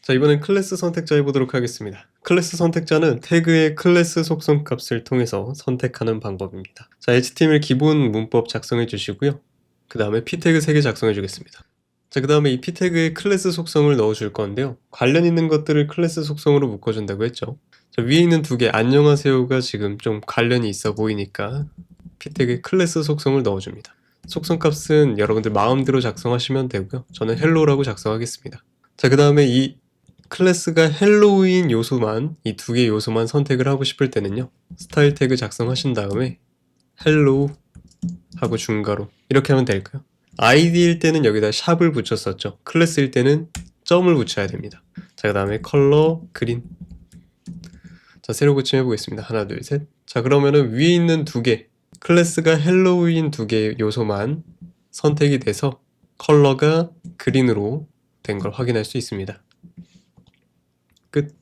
자, 이번엔 클래스 선택자 해보도록 하겠습니다. 클래스 선택자는 태그의 클래스 속성 값을 통해서 선택하는 방법입니다. 자, HTML 기본 문법 작성해 주시고요. 그 다음에 p 태그 3개 작성해 주겠습니다. 자, 그 다음에 이 p 태그에 클래스 속성을 넣어 줄 건데요. 관련 있는 것들을 클래스 속성으로 묶어준다고 했죠. 자, 위에 있는 두 개 안녕하세요가 지금 좀 관련이 있어 보이니까 p 태그에 클래스 속성을 넣어줍니다. 속성 값은 여러분들 마음대로 작성하시면 되고요. 저는 헬로라고 작성하겠습니다. 자, 그 다음에 이 클래스가 헬로우인 요소만, 이 두 개 요소만 선택을 하고 싶을 때는요, 스타일 태그 작성하신 다음에 헬로우 하고 중괄호 이렇게 하면 될까요? id일 때는 여기다 샵을 붙였었죠. 클래스일 때는 점을 붙여야 됩니다. 자, 그 다음에 컬러 그린. 자, 세로 고침 해보겠습니다. 하나, 둘, 셋. 자, 그러면은 위에 있는 두 개, 클래스가 헬로우인 두 개 요소만 선택이 돼서 컬러가 그린으로 된 걸 확인할 수 있습니다. 끝.